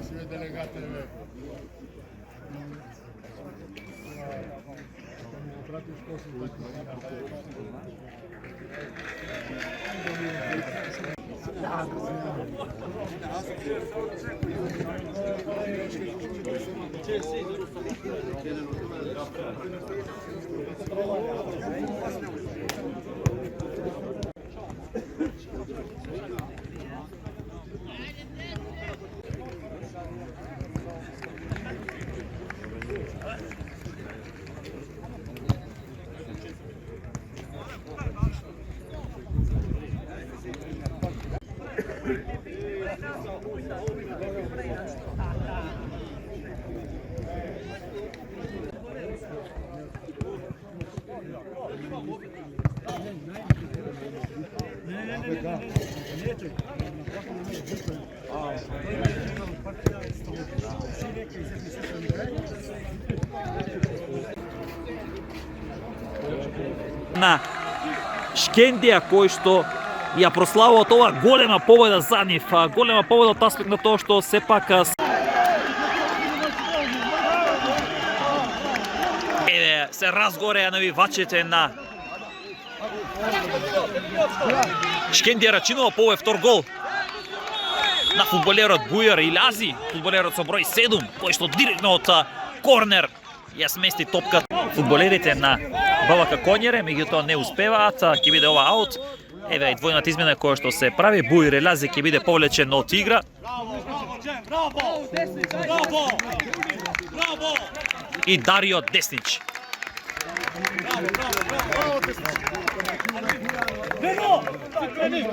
si vede le gatte на Шкендија кој што ја прославува ова голема победа за нив, голема победа од аспект на тоа што сепак се разгореа навивачите на Шкендија Рачинова по овој втор гол на фудбалерот Бујар Илјази, фудбалерот со број 7, кој што директно од корнер ја смести топката. Фудбалерите на БВК Конјере меѓутоа не успеваат, ќе биде ова аут. Еве и двојната измена која што се прави, Бујар Илјази ќе биде повлечен од игра. И Дарио Деснич.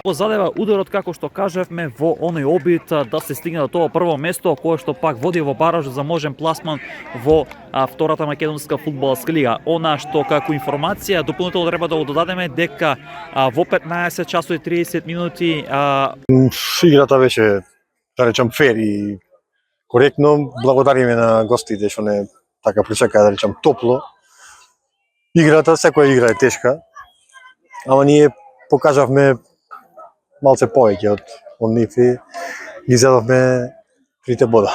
Задева ударот, како што кажавме, во оној обид да се стигне до тоа прво место, кое што пак води во баражот за можен пласман во втората македонска фудбалска лига. Она што како информација дополнително треба да го додадеме дека во 15 часови 30 минути играта беше, да речам, фер и коректно. Благодариме на гостите што не така причека, да речам, топло. Играта, секоја игра е тешка, ама ние покажавме малце повеќе од нив и ги зедовме 3 бода.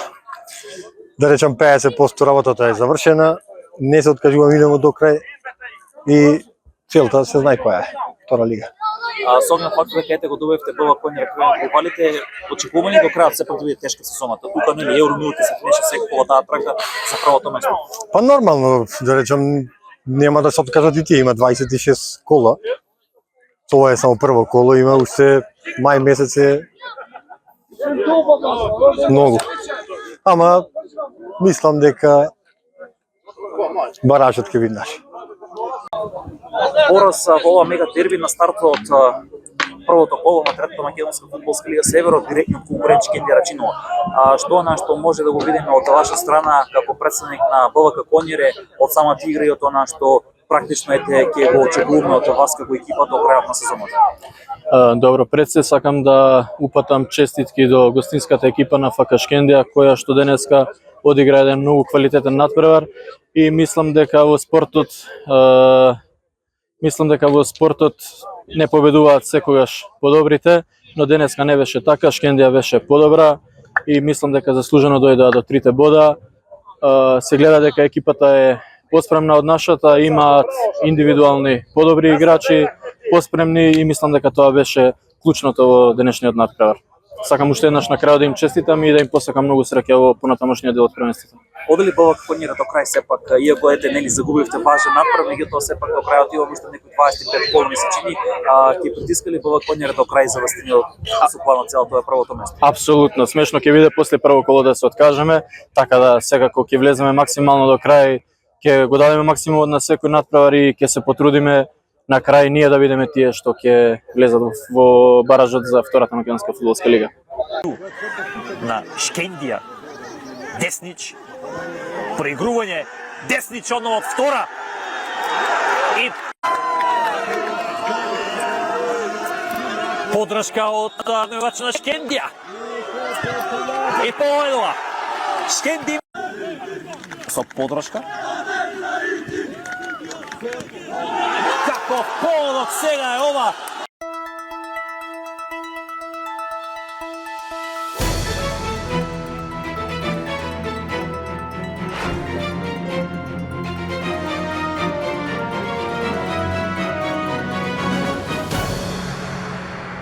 Да речам, 50% работата е завршена, не се откажуваме, идемо до крај и целта се знае која е, втора лига. Со оглед фактот дека ете го добивте БВК Конјере кога провалите, очекувани до крајот сепак да биде тешка сезоната. Тука нели Евромилки се финише секогаш таа трка за првото место. Па нормално, да речам, нема да се откажат и тие, има 26 кола. Тоа е само прво коло, има уште мај месец е многу. Ама мислам дека баражот ќе биде наш. Борос во ова мега дерби на стартот од првото коло на третата македонска фудбалска лига Север од директно конкурент Шкендија Рачинова. Што може да го видиме од ваша страна како претставник на БВК Конјере од самата игра и од она што практично ќе го очекуваме од вас како екипа до крајот на сезоната? Добро, пред се сакам да упатам честитки до гостинската екипа на ФК Шкендија, која што денеска одигра еден многу квалитетен натпревар и мислам дека во спортот не победуваат секогаш подобрите, но денеска не беше така, Шкендија беше подобра и мислам дека заслужено дојдоа до 3 бода. Се гледа дека екипата е поспремна од нашата, имаат индивидуални подобри играчи, поспремни и мислам дека тоа беше клучното во денешниот натпревар. Сакам уште еднаш на крајот да им честитам и да им посакам многу среќа во понатамошниот дел од првенството. Оди ли БВК Конјере до крај сепак, иако нели загубивте важен натпревар, меѓутоа сепак до крајот има уште некои 25 кола ми се чини, ќе притиска ли БВК Конјере до крај за да стигне супално цело тоа првото место? Апсолутно, смешно ќе биде после прво коло да се откажеме, така да секако ќе влеземе максимално до крај, ќе го дадеме максимумот на секој натпревар и ќе се потрудиме на крај ние да бидеме тие што ќе влезат во баражот за втората македонска фудбалска лига. На Шкендија Деснич, проигрување, Деснич одно од втора и подршка од навивач на Шкендија и победува Шкендија со подршка. Каков повод сега е ова